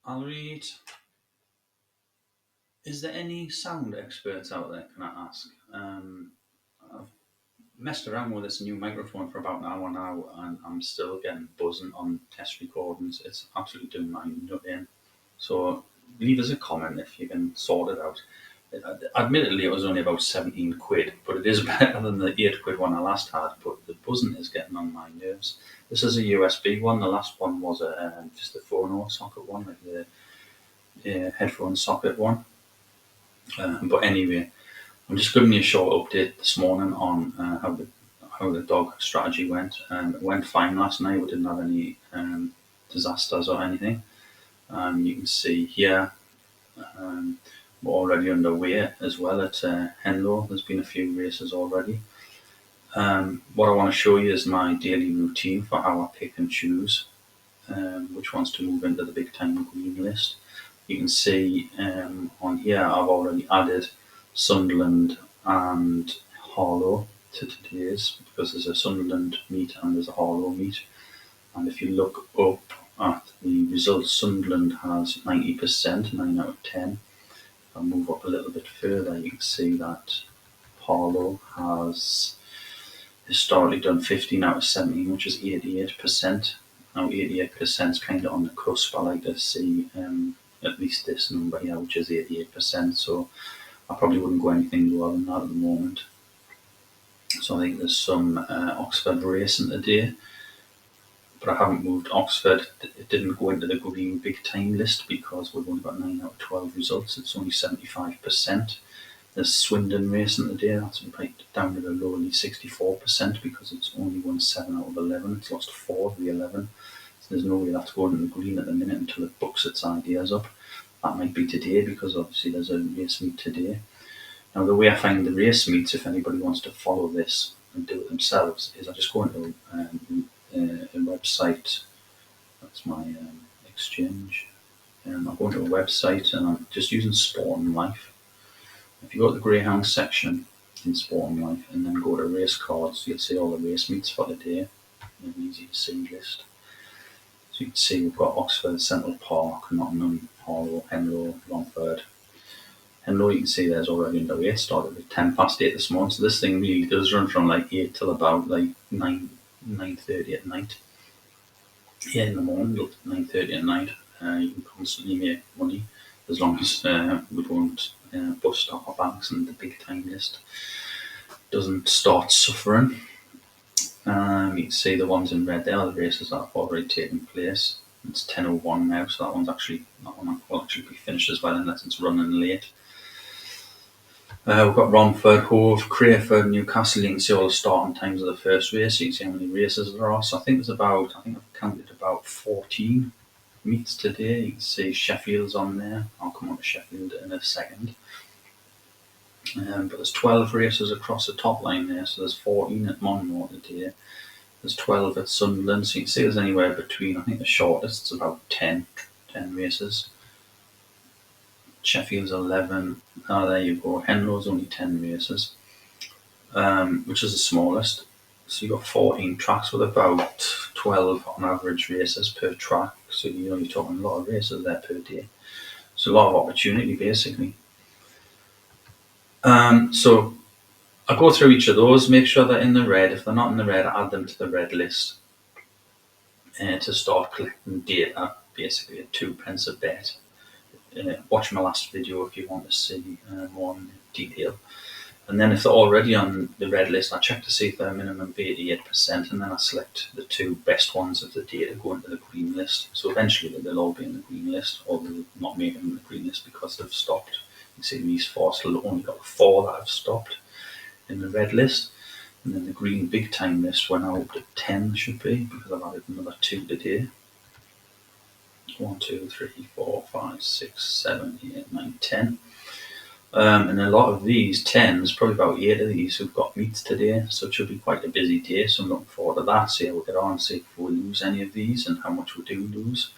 I'll read. Is there any sound experts out there, can I ask? I've messed around with this new microphone for about an hour now, and I'm still getting buzzing on test recordings. It's absolutely doing my nut in. So leave us a comment if you can sort it out. Admittedly, it was only about 17 quid, but it is better than the 8 quid one I last had. But the buzzing is getting on my nerves. This is a USB one. The last one was just a phono socket one, like the headphone socket one. But anyway, I'm just giving you a short update this morning on how the dog strategy went. It went fine last night. We didn't have any disasters or anything. You can see here we're already underway as well at Henlow. There's been a few races already. What I want to show you is my daily routine for how I pick and choose which ones to move into the big time green list. You can see on here I've already added Sunderland and Harlow to today's, because there's a Sunderland meet and there's a Harlow meet. And if you look up at the results, Sunderland has 90%, 9 out of 10. If I move up a little bit further, you can see that Harlow has historically done 15 out of 17, which is 88%. Now 88% is kind of on the cusp. I like to see at least this number here, which is 88%. So I probably wouldn't go anything lower than that at the moment. So I think there's some Oxford racing today, but I haven't moved Oxford. It didn't go into the green big time list because we've only got 9 out of 12 results. It's only 75%. There's Swindon racing today. That's right down to the lowly 64% because it's only won 7 out of 11. It's lost 4 of the 11. So there's no way that's going in the green at the minute until it books its ideas up. That might be today because obviously there's a race meet today. Now the way I find the race meets, if anybody wants to follow this and do it themselves, is I just go into a website. That's my exchange. I go into a website and I'm just using Sport and Life. If you go to the Greyhound section in Sport and Life and then go to race cards, you'll see all the race meets for the day. An easy to see list. So you can see we've got Oxford, Central Park, Nottingham, Harlow, Henlow, Romford. Henlow, you can see there's already underway. It started at 8:10 this morning. So this thing really does run from like 8 till about like 9:30 at night. Yeah, in the morning, 9:30 at night. You can constantly make money as long as we don't bust our banks and the big time list doesn't start suffering. You can see the ones in red there are the races that have already taken place. It's 10:01 now, so that one will actually be finished as well unless it's running late. We've got Romford, Hove, Crayford, Newcastle. You can see all the starting times of the first race. You can see how many races there are. So I think I've counted about 14 meets today. You can see Sheffield's on there. I'll come on to Sheffield in a second. But there's 12 races across the top line there. So there's 14 at Monmouth today. There's 12 at Sunderland. So you can see there's anywhere between, I think the shortest is about 10 races. Sheffield's 11. There you go. Henlow's only 10 races, which is the smallest. So you've got 14 tracks with about 12 on average races per track. So you're talking a lot of races there per day. So a lot of opportunity basically. So I go through each of those, make sure they're in the red. If they're not in the red, I add them to the red list to start collecting data, basically at 2p a bet. Watch my last video if you want to see more in detail. And then if they're already on the red list, I check to see if they're minimum 88%, and then I select the 2 best ones of the day to go into the green list. So eventually they'll all be in the green list, or they'll not make them in the green list because they've stopped. You see these 4, so only got 4 that have stopped in the red list. And then the green big time list went out to 10 should be, because I've added another 2 today. 1, 2, 3, 4, 5, 6, 7, 8, 9, 10. And a lot of these 10s, probably about 8 of these who've got meets today, so it should be quite a busy day. So I'm looking forward to that. See how we get on, see if we lose any of these and how much we do lose.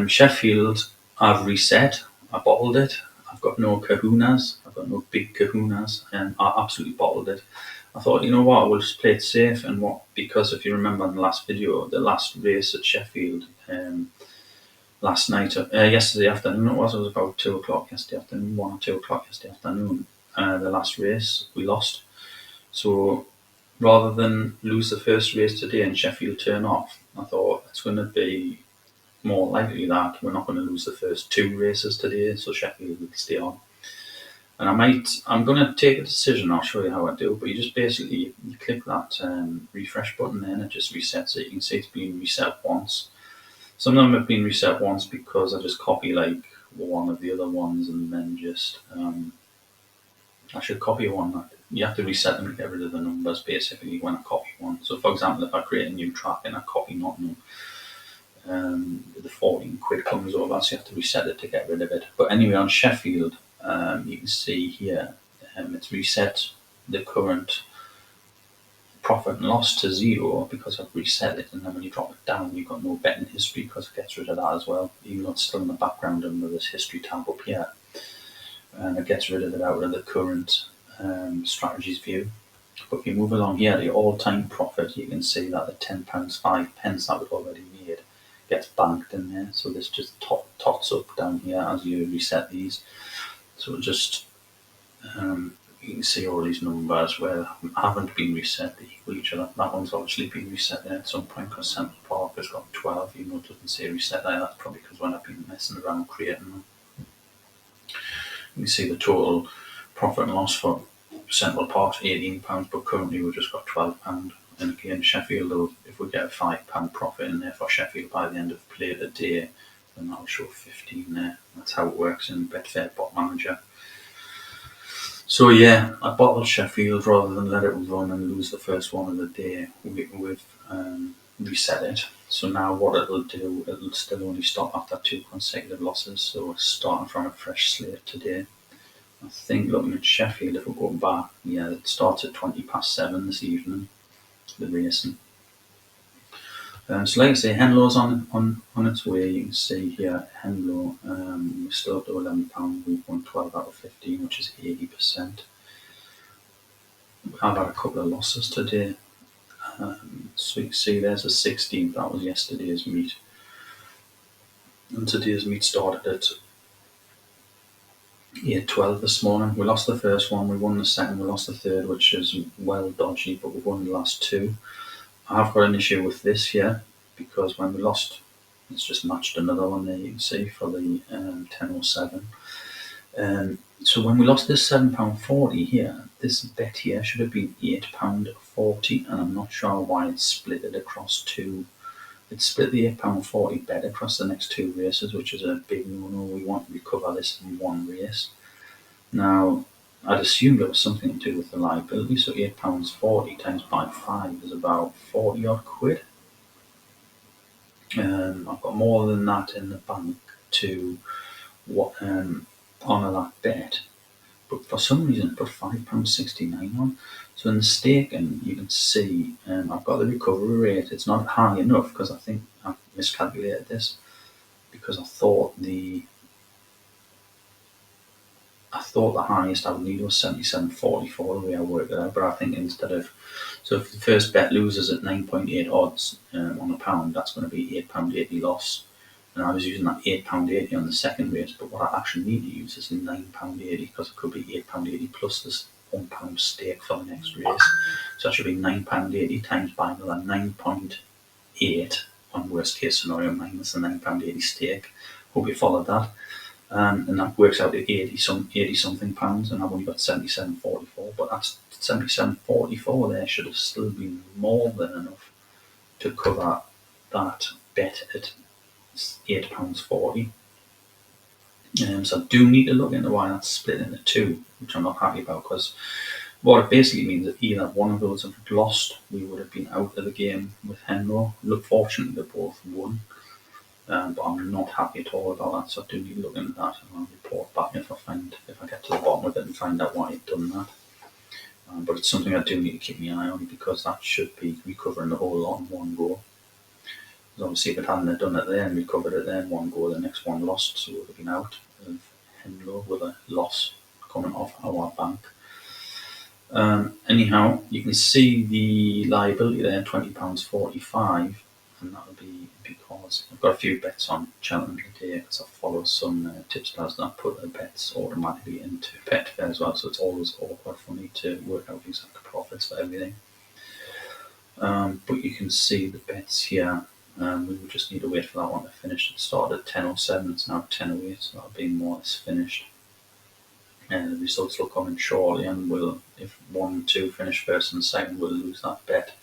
Sheffield, I've reset. I bottled it. I've got no kahunas. I've got no big kahunas, and I absolutely bottled it. I thought, you know what, we'll just play it safe. And because if you remember in the last video, the last race at Sheffield, last night, yesterday afternoon it was about 2 o'clock yesterday afternoon, 1 or 2 o'clock yesterday afternoon, the last race we lost. So rather than lose the first race today and Sheffield turn off, I thought it's going to be more likely that we're not going to lose the first 2 races today, so Sheffield will stay on. And I'm going to take a decision, I'll show you how I do, but you just basically, you click that refresh button there and it just resets it. You can see it's been reset once. Some of them have been reset once because I just copy like one of the other ones and then just, I should copy one. You have to reset them to get rid of the numbers basically when I copy one. So for example, if I create a new track and I copy Nottingham, the 14 quid comes over, so you have to reset it to get rid of it. But anyway, on Sheffield, you can see here, it's reset the current profit and loss to 0 because I've reset it, and then when you drop it down, you've got no betting history because it gets rid of that as well, even though it's still in the background under this history tab up here. And it gets rid of it out of the current strategies view. But if you move along here, the all-time profit, you can see that the £10.05 that we've already made gets banked in there. So this just tots up down here as you reset these. So just you can see all these numbers where haven't been reset, they equal each other. That one's obviously been reset there at some point because Central Park has got 12, even though it doesn't say reset there. That's probably because when I've been messing around creating them. You can see the total profit and loss for Central Park's £18, but currently we've just got £12. And again, Sheffield, if we get a £5 profit in there for Sheffield by the end of play today, then that'll show 15 there. That's how it works in Betfair Bot Manager. So yeah, I bottled Sheffield rather than let it run and lose the first one of the day. We've reset it. So now what it'll do, it'll still only stop after 2 consecutive losses. So we're starting from a fresh slate today. I think looking at Sheffield, if we go back, yeah, it starts at 7:20 this evening, the racing. So like I say, Henlow's on its way. You can see here, Henlow, we're still up to £11. We've won 12 out of 15, which is 80%. I've had a couple of losses today. So you can see there's a 16th, that was yesterday's meet. And today's meet started at 8:12 this morning. We lost the first one, we won the second, we lost the third, which is well dodgy, but we've won the last 2. I have got an issue with this here because when we lost, it's just matched another one there, you can see, for the 10:07. So when we lost this £7.40 here, this bet here should have been £8.40, and I'm not sure why it's split it across 2. It split the £8.40 bet across the next 2 races, which is a big no-no. We want to recover this in one race. Now, I'd assumed it was something to do with the liability, so £8.40 times by 5 is about 40 odd quid. I've got more than that in the bank to honour that bet, but for some reason I put £5.69 on. So in the staking, you can see I've got the recovery rate. It's not high enough because I think I've miscalculated this, because I thought the highest I would need was 77.44 the way I worked it out, but I think instead of, so if the first bet loses at 9.8 odds on a pound, that's going to be £8.80 loss. And I was using that £8.80 on the second race, but what I actually need to use is £9.80 because it could be £8.80 plus this £1 stake for the next race. So that should be £9.80 times by another 9.8 on worst case scenario minus the £9.80 stake. Hope you followed that. And that works out at 80 something pounds, and I've only got 77.44, but that's 77.44 there should have still been more than enough to cover that bet at £8.40. So I do need to look into why that's split into 2, which I'm not happy about, because what it basically means is either one of those have lost, we would have been out of the game with Henlow. Look, fortunately they both won. But I'm not happy at all about that, so I do need to look into that, and I'll report back if I get to the bottom of it and find out why I've done that. But it's something I do need to keep my eye on, because that should be recovering the whole lot in one go. Because obviously if it hadn't done it there and recovered it there in one go, the next one lost, so it would have been out of Henlow with a loss coming off our bank. Anyhow, you can see the liability there, £20.45, and that'll be because I've got a few bets on Cheltenham today because I follow some tipsters that put their bets automatically into Betfair as well, so it's always awkward for me to work out exact profits for everything. But you can see the bets here. We will just need to wait for that one to finish. It started at 10:07, it's now 10:08, so that'll be more or less finished. And the results will come in shortly, and if 1 and 2 finish first and second, we'll lose that bet.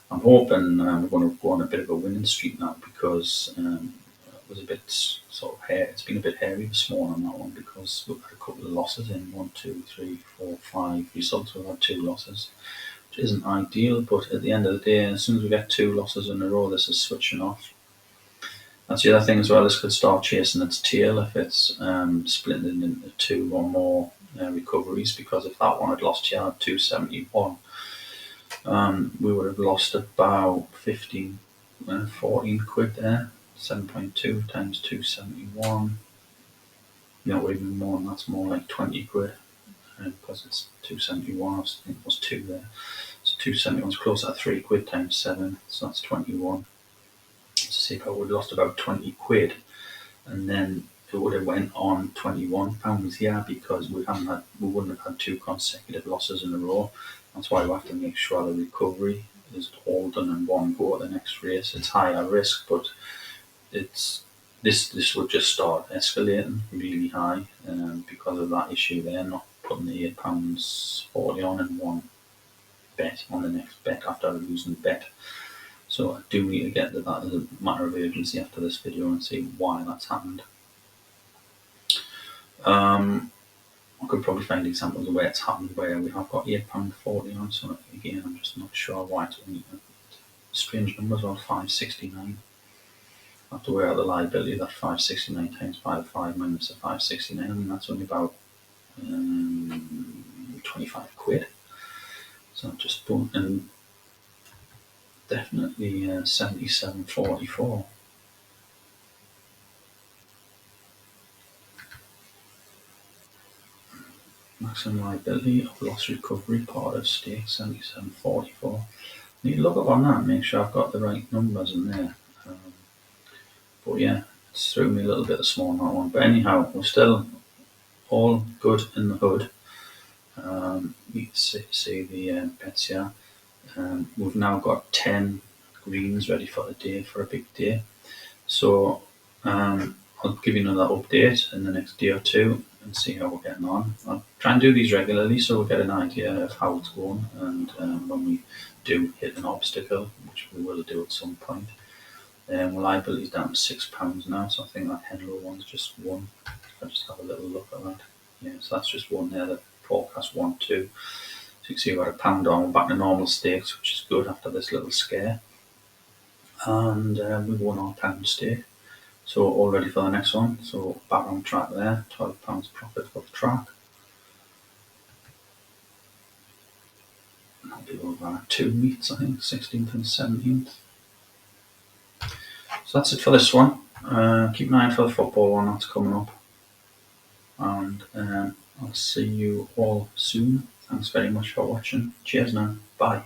I'm hoping we're going to go on a bit of a winning streak now, because it was a bit sort of it's been a bit hairy this morning on that one, because we've had a couple of losses in 1, 2, 3, 4, 5 results. We've had 2 losses, which isn't ideal, but at the end of the day, as soon as we get 2 losses in a row, this is switching off. That's the other thing as well. This could start chasing its tail if it's splitting into 2 or more recoveries, because if that one had lost here at 271, we would have lost about 15, 14 quid there. 7.2 times 271. Not even more, and that's more like 20 quid, because it's 271. I think it was 2 there. So 271 is close to 3 quid times 7, so that's 21. So see if I would have lost about 20 quid, and then it would have went on £21 here, because we wouldn't have had 2 consecutive losses in a row. That's why we have to make sure the recovery is all done in one go at the next race. It's higher risk, but this would just start escalating really high, because of that issue there, not putting the £8.40 on in one bet on the next bet after losing the bet. So I do need to get to that as a matter of urgency after this video and see why that's happened. I could probably find examples of where it's happened where we have got £8.40 on, so again I'm just not sure why it's only strange numbers on 569. I have to weigh out the liability. That 569 times by 5 minus the 569, I mean that's only about 25 quid. So just put in definitely 77.44. Maximum liability of loss recovery part of stake 77.44. Need to look up on that and make sure I've got the right numbers in there. But yeah, it's threw me a little bit small on that one. But anyhow, we're still all good in the hood. You can see the bets here. We've now got 10 greens ready for the day, for a big day. So I'll give you another update in the next day or two and see how we're getting on. I'll try and do these regularly so we'll get an idea of how it's going, and when we do hit an obstacle, which we will do at some point. Liability's down to £6 now, so I think that Henlow one's just one. I'll just have a little look at that. Yeah, so that's just one there, the forecast 1, 2. So you can see we're £1 on, we're back to normal stakes, which is good after this little scare. And we won our pound stake. So all ready for the next one. So back on track there, £12 profit for the track. That'll be over 2 weeks, I think, 16th and 17th. So that's it for this one. Keep an eye out for the football one that's coming up. And I'll see you all soon. Thanks very much for watching. Cheers now. Bye.